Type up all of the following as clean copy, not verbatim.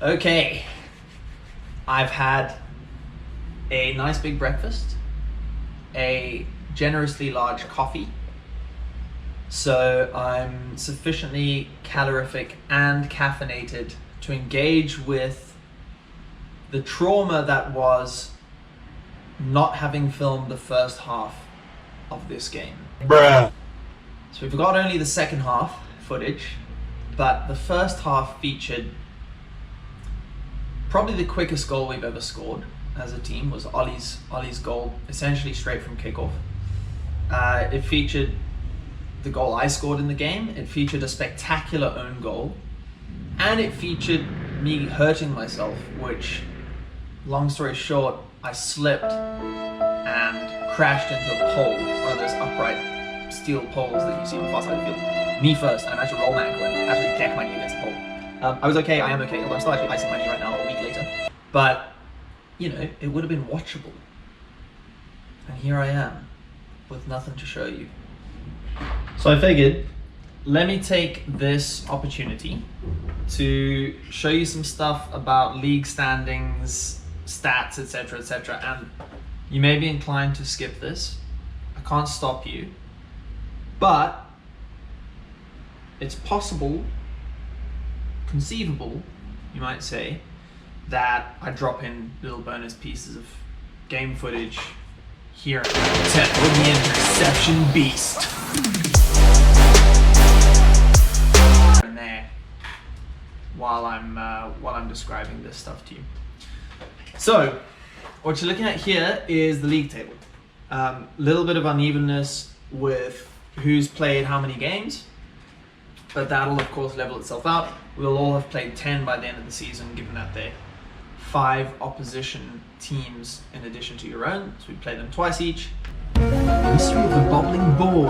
Okay, I've had a nice big breakfast, a generously large coffee, so I'm sufficiently calorific and caffeinated to engage with the trauma that was not having filmed the first half of this game. Bruh. So we've got only the second half footage, but the first half featured probably the quickest goal we've ever scored as a team. Was Ollie's goal, essentially straight from kickoff. It featured the goal I scored in the game. It featured a spectacular own goal, and it featured me hurting myself, which, long story short, I slipped and crashed into a pole, one of those upright steel poles that you see on the far side of the field. Knee first, and I managed to roll my ankle and actually deck my knee against the pole. I was okay, I am okay, although I'm still actually icing my knee right now a week later. But, you know, it would have been watchable. And here I am, with nothing to show you. So I figured, let me take this opportunity to show you some stuff about league standings, stats, etc., etc. And you may be inclined to skip this. I can't stop you. But it's possible, conceivable, you might say, that I drop in little bonus pieces of game footage here with the interception beast. And there, while I'm describing this stuff to you. So, what you're looking at here is the league table. Little bit of unevenness with who's played how many games, but that'll of course level itself out. We'll all have played 10 by the end of the season, given that they're 5 opposition teams in addition to your own, so we play them twice each. Mystery of the Bobbling Ball.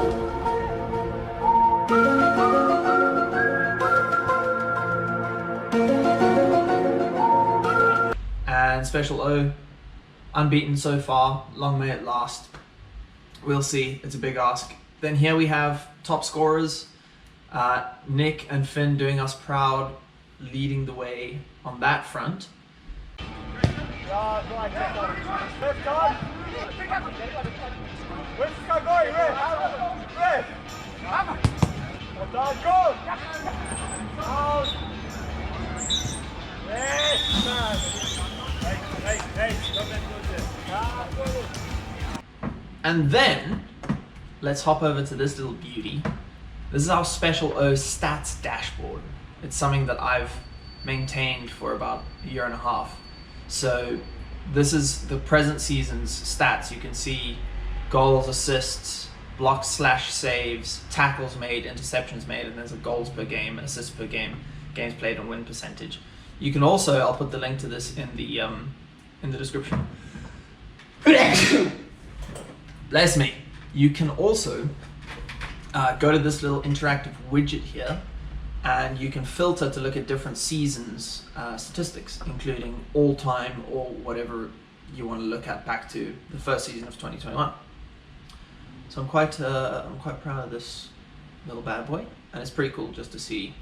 And Special O, unbeaten so far, long may it last. We'll see, it's a big ask. Then here we have top scorers, Nick and Finn doing us proud, leading the way on that front. And then, let's hop over to this little beauty. This is our Special O stats dashboard. It's something that I've maintained for about a year and a half. So this is the present season's stats. You can see goals, assists, blocks / saves, tackles made, interceptions made, and there's a goals per game, assists per game, games played, and win percentage. You can also, I'll put the link to this in the description. Bless me. You can also go to this little interactive widget here, and you can filter to look at different seasons statistics, including all time or whatever you want to look at back to the first season of 2021. So I'm quite proud of this little bad boy, and it's pretty cool just to see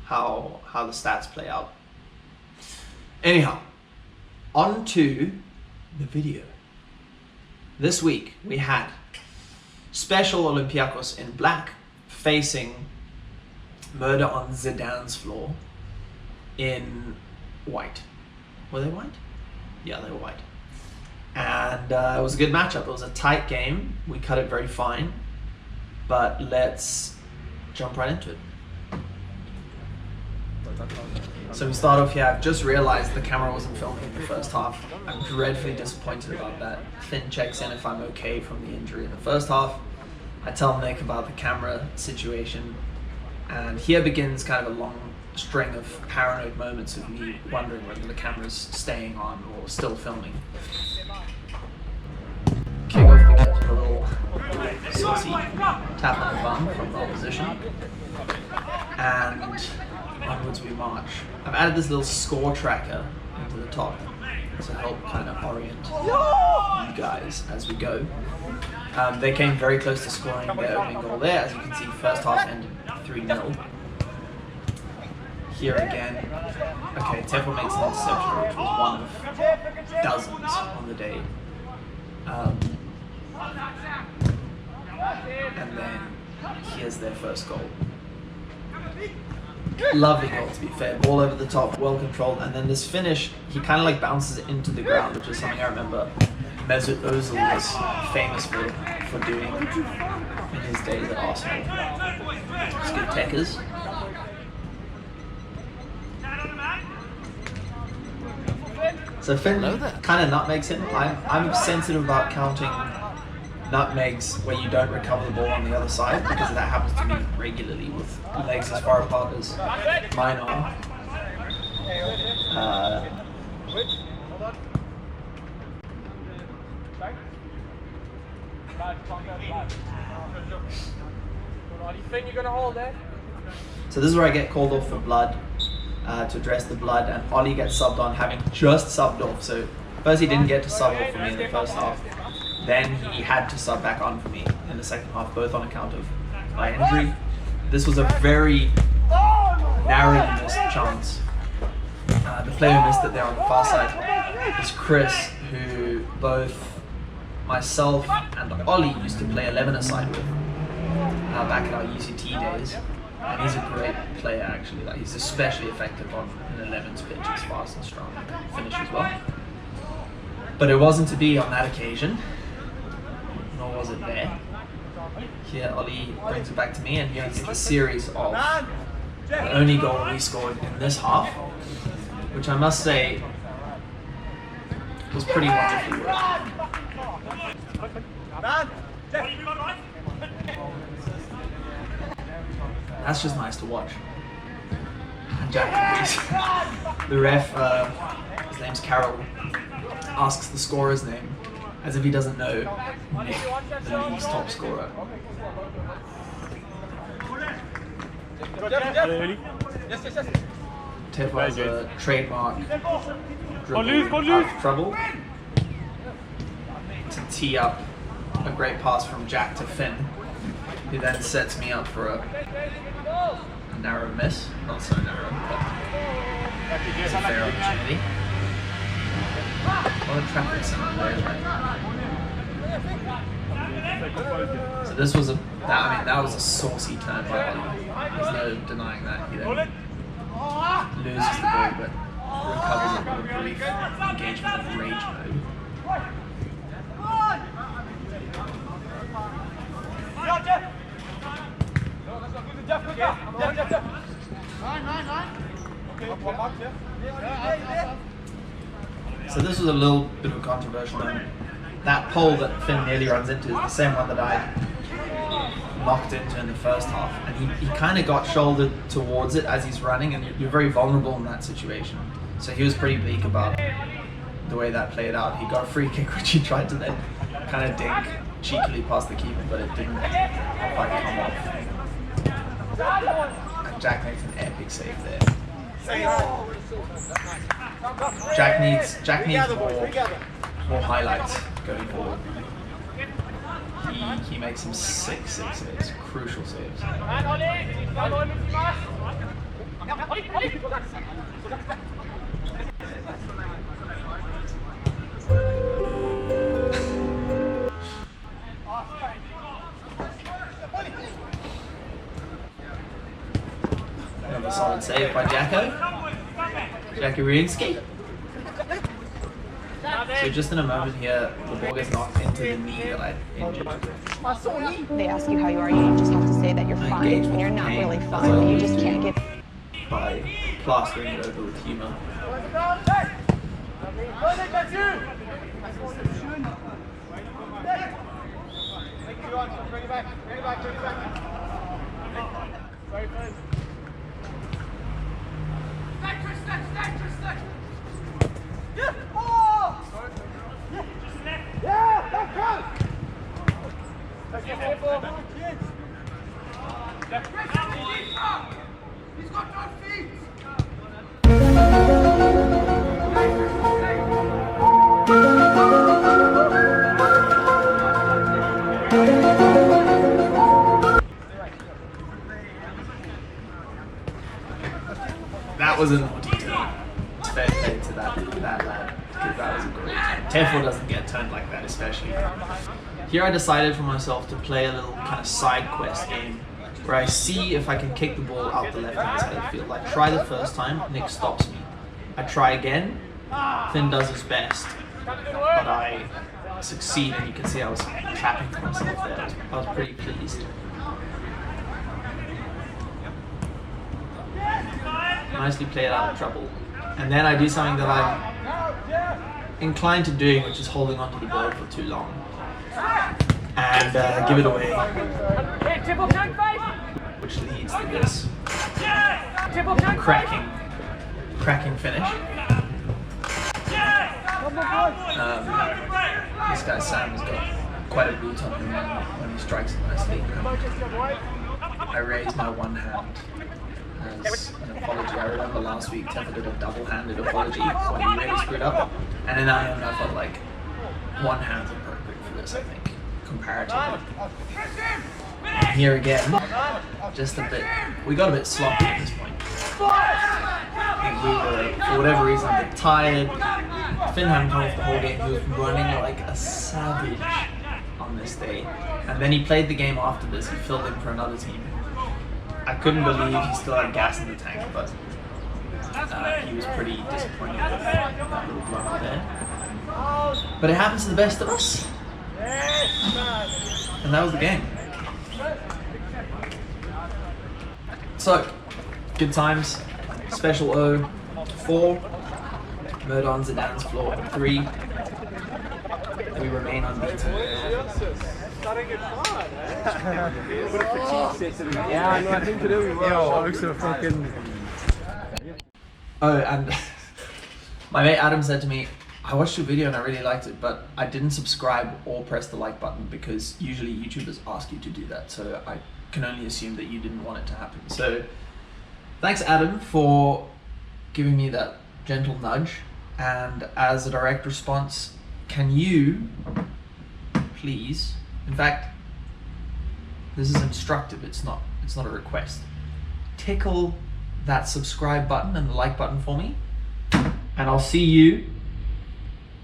how the stats play out. Anyhow, on to the video. This week we had Special Olympiacos in black facing Murder on Zidane's floor in white. Were they white? Yeah, they were white. And it was a good matchup. It was a tight game. We cut it very fine. But let's jump right into it. So we start off here. I've just realized the camera wasn't filming in the first half. I'm dreadfully disappointed about that. Finn checks in if I'm okay from the injury in the first half. I tell Nick about the camera situation, and here begins kind of a long string of paranoid moments of me wondering whether the camera's staying on or still filming. Kickoff begins with a little saucy tap on the bum from the opposition, and onwards we march. I've added this little score tracker into the top to help kind of orient you guys as we go. They came very close to scoring their opening goal there. As you can see, first half ended 3-0. Here again, okay, Tefo makes an interception, which was one of dozens on the day. And then here's their first goal. Lovely goal, to be fair. Ball over the top, well controlled, and then this finish, he kind of like bounces it into the ground, which is something I remember Mezut Özil was famous for doing in his days at Arsenal. It's good techers. So Finn kind of nutmegs him. I'm sensitive about counting nutmegs where you don't recover the ball on the other side, because that happens to me regularly with legs as far apart as mine are. So this is where I get called off for blood, to address the blood, and Ollie gets subbed on, having just subbed off. So first he didn't get to sub off for me in the first half, then he had to sub back on for me in the second half, both on account of my injury. This was a very narrowly missed chance. The player who missed it there on the far side is Chris, who both myself and Ollie used to play 11-a-side with back in our UCT days. And he's a great player, actually. Like, he's especially effective on an 11's pitch. He's fast and strong, finish as well. But it wasn't to be on that occasion, nor was it there. Here, Ollie brings it back to me, and here's the series of the only goal we scored in this half, which I must say was pretty wonderfully worked. That's just nice to watch. Jack agrees. The ref, his name's Carol, asks the scorer's name as if he doesn't know Nick, the league's top scorer. Tefo has a trademark dribble out of trouble to tee up a great pass from Jack to Finn, who then sets me up for a narrow miss. Not so narrow, but it's a fair opportunity. A lot of traffic center players right now. So this was that was a saucy turn by Ollie. There's no denying that. He then loses the ball, but recovers it with a brief engagement of rage mode. So this was a little bit of a controversial moment. That pole that Finn nearly runs into is the same one that I knocked into in the first half, and he kind of got shouldered towards it as he's running, and you're very vulnerable in that situation. So he was pretty bleak about the way that played out. He got a free kick, which he tried to then kind of dink cheekily past the keeper, but it didn't quite come off. And Jack makes an epic save there. Jack needs more highlights going forward. He makes some sick saves, crucial saves. Another solid save by Jacko Rinsky. So just in a moment here, the ball gets knocked into the knee that I injured. They ask you how you are, you just have to say that you're fine, and you're not really fine. You just can't get... By plastering it over with humour. He's got no feet! That was a naughty turn. To Tefo doesn't get turned like that, especially. Here I decided for myself to play a little kind of side quest game where I see if I can kick the ball out the left-hand side of the field. Like, try the first time, Nick stops me. I try again, Finn does his best, but I succeed, and you can see I was clapping for myself there. I was pretty pleased. Nicely played out of trouble. And then I do something that I'm inclined to doing, which is holding onto the ball for too long. And give it away. Which leads to this cracking finish. This guy Sam has got quite a boot on him when he strikes it nicely. I raise my one hand as an apology. I remember last week Teffa did a double-handed apology when he really screwed up, and then I felt like one hand's appropriate for this, I think, comparatively. And here again, just a bit, we got a bit sloppy at this point. I think we were, for whatever reason, a bit tired. Finn hadn't come off the whole game. He was running like a savage on this day. And then he played the game after this. He filled in for another team. I couldn't believe he still had gas in the tank, but he was pretty disappointed with that little blunder there. But it happens to the best of us. And that was the game. So, good times. Special O, 4. Murder on Zidane's floor, 3. We remain unbeaten. Ja, nu har tänkt på det vi var också fucking... Oh, and my mate Adam said to me, I watched your video and I really liked it, but I didn't subscribe or press the like button because usually YouTubers ask you to do that, so I can only assume that you didn't want it to happen. So thanks Adam for giving me that gentle nudge, and as a direct response, can you please, in fact, this is instructive, it's not a request, tickle that subscribe button and the like button for me, and I'll see you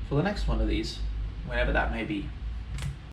for the next one of these, whenever that may be.